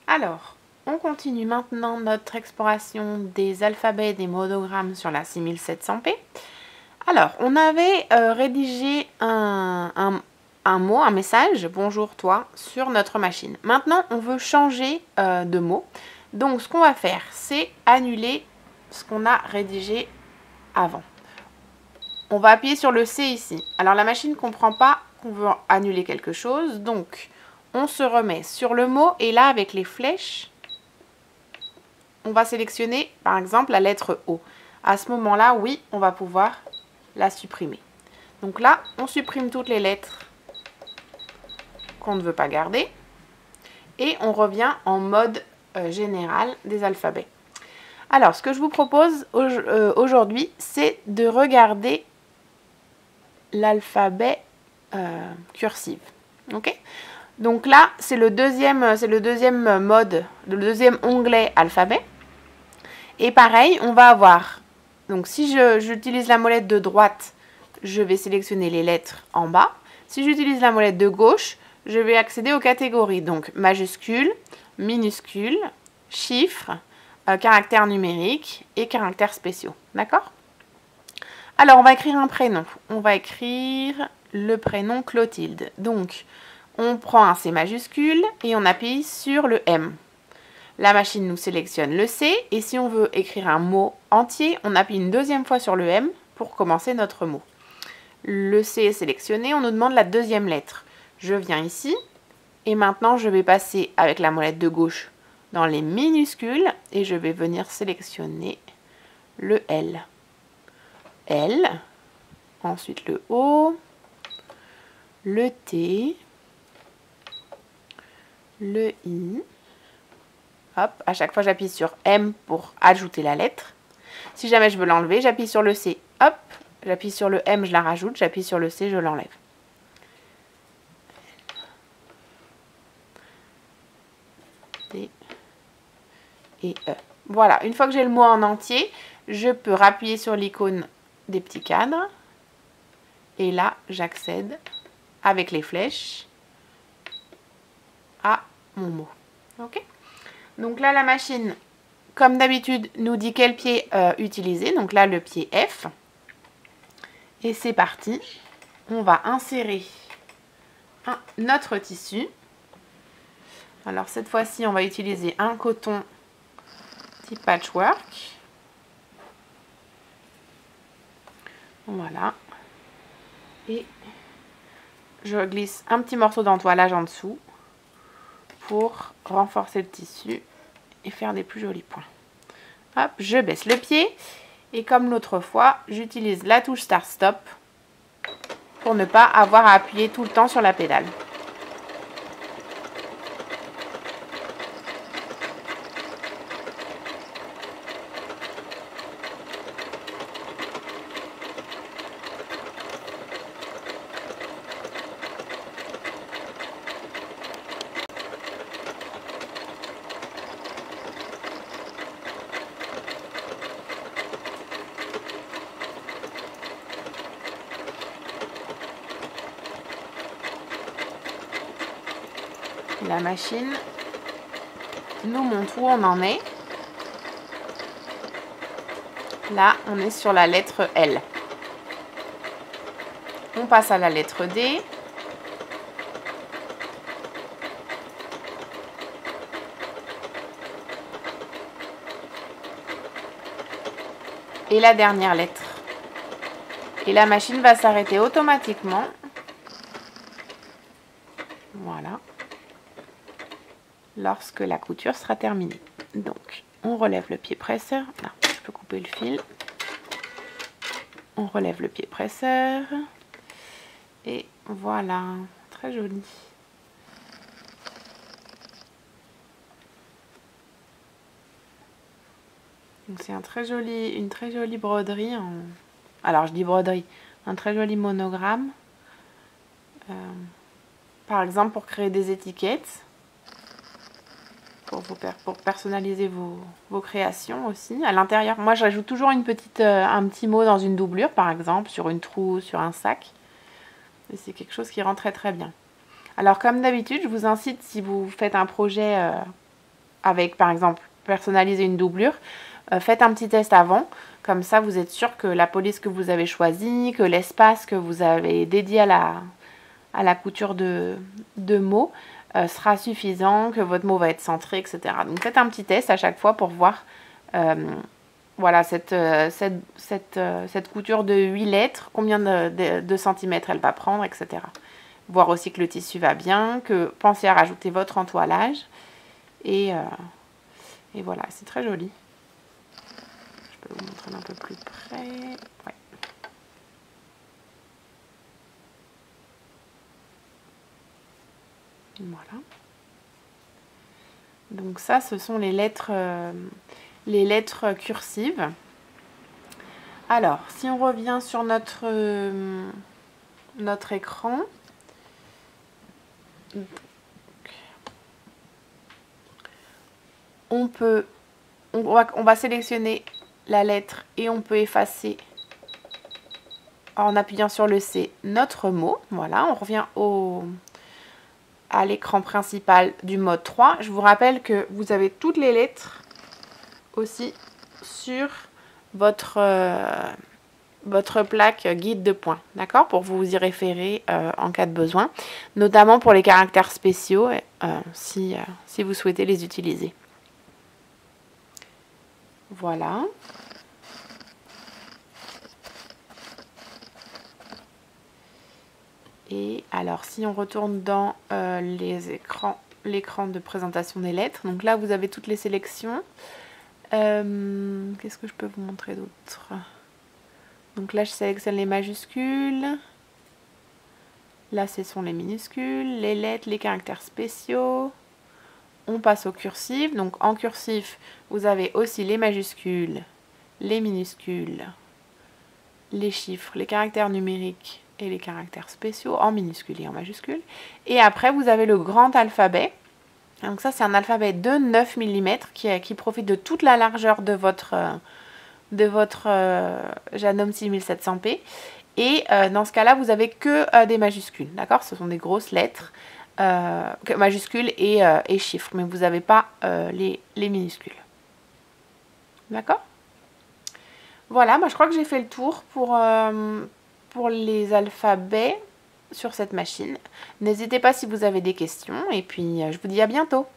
Alors, on continue maintenant notre exploration des alphabets et des monogrammes sur la 6700P. Alors, on avait rédigé un mot, un message, bonjour toi, sur notre machine. Maintenant, on veut changer de mot. Donc, ce qu'on va faire, c'est annuler ce qu'on a rédigé avant. On va appuyer sur le C ici. Alors, la machine ne comprend pas qu'on veut annuler quelque chose. Donc, on se remet sur le mot et là, avec les flèches, on va sélectionner, par exemple, la lettre O. À ce moment-là, oui, on va pouvoir la supprimer. Donc là, on supprime toutes les lettres qu'on ne veut pas garder et on revient en mode général des alphabets. Alors, ce que je vous propose aujourd'hui, c'est de regarder l'alphabet cursif. Ok ? Donc là, c'est le deuxième mode, le deuxième onglet alphabet. Et pareil, on va avoir, donc si j'utilise la molette de droite, je vais sélectionner les lettres en bas. Si j'utilise la molette de gauche, je vais accéder aux catégories. Donc majuscules, minuscules, chiffres, caractères numériques et caractères spéciaux. D'accord ? Alors, on va écrire un prénom. On va écrire le prénom Clotilde. Donc, on prend un C majuscule et on appuie sur le M. La machine nous sélectionne le C et si on veut écrire un mot entier, on appuie une deuxième fois sur le M pour commencer notre mot. Le C est sélectionné, on nous demande la deuxième lettre. Je viens ici et maintenant je vais passer avec la molette de gauche dans les minuscules et je vais venir sélectionner le L. L, ensuite le O, le T, le I. Hop, à chaque fois j'appuie sur M pour ajouter la lettre. Si jamais je veux l'enlever, j'appuie sur le C. Hop, j'appuie sur le M, je la rajoute. J'appuie sur le C, je l'enlève. D et E. Voilà, une fois que j'ai le mot en entier, je peux appuyer sur l'icône des petits cadres. Et là, j'accède avec les flèches à mon mot. Ok ? Donc là, la machine, comme d'habitude, nous dit quel pied utiliser. Donc là, le pied F. Et c'est parti. On va insérer notre tissu. Alors cette fois-ci, on va utiliser un coton type patchwork. Voilà. Et je glisse un petit morceau d'entoilage en dessous pour renforcer le tissu et faire des plus jolis points. Hop, je baisse le pied et comme l'autre fois, j'utilise la touche Start-Stop pour ne pas avoir à appuyer tout le temps sur la pédale. La machine nous montre où on en est. Là, on est sur la lettre L. On passe à la lettre D. Et la dernière lettre. Et la machine va s'arrêter automatiquement. Voilà. Lorsque la couture sera terminée. Donc, on relève le pied presseur. Là, je peux couper le fil. On relève le pied presseur. Et voilà, très joli. Donc c'est une très jolie broderie. Alors je dis broderie, un très joli monogramme. Par exemple pour créer des étiquettes. Pour personnaliser vos créations aussi. À l'intérieur, moi j'ajoute toujours un petit mot dans une doublure, par exemple, sur une trousse, sur un sac. Et c'est quelque chose qui rend très très bien. Alors comme d'habitude, je vous incite, si vous faites un projet avec par exemple personnaliser une doublure, faites un petit test avant. Comme ça, vous êtes sûr que la police que vous avez choisie, que l'espace que vous avez dédié à la couture de mots sera suffisant, que votre mot va être centré, etc. Donc faites un petit test à chaque fois pour voir voilà, cette couture de 8 lettres, combien de centimètres elle va prendre, etc. Voir aussi que le tissu va bien, que pensez à rajouter votre entoilage. Et voilà, c'est très joli. Je peux vous montrer un peu plus près. Ouais. Voilà. Donc ça, ce sont les lettres cursives. Alors, si on revient sur notre écran, on va sélectionner la lettre et on peut effacer en appuyant sur le C notre mot. Voilà, on revient à l'écran principal du mode 3. Je vous rappelle que vous avez toutes les lettres aussi sur votre plaque guide de points, d'accord, pour vous y référer en cas de besoin, notamment pour les caractères spéciaux si vous souhaitez les utiliser. Voilà. Et alors, si on retourne dans l'écran de présentation des lettres, donc là, vous avez toutes les sélections. Qu'est-ce que je peux vous montrer d'autre? Donc là, je sélectionne les majuscules. Là, ce sont les minuscules, les lettres, les caractères spéciaux. On passe au cursif. Donc en cursif, vous avez aussi les majuscules, les minuscules, les chiffres, les caractères numériques et les caractères spéciaux en minuscules et en majuscules. Et après, vous avez le grand alphabet. Donc ça, c'est un alphabet de 9 mm qui profite de toute la largeur de votre Janome 6700P. Et dans ce cas-là, vous n'avez que des majuscules, d'accord? Ce sont des grosses lettres, majuscules et chiffres, mais vous n'avez pas les minuscules. D'accord? Voilà, moi je crois que j'ai fait le tour pour les alphabets sur cette machine. N'hésitez pas si vous avez des questions, et puis je vous dis à bientôt.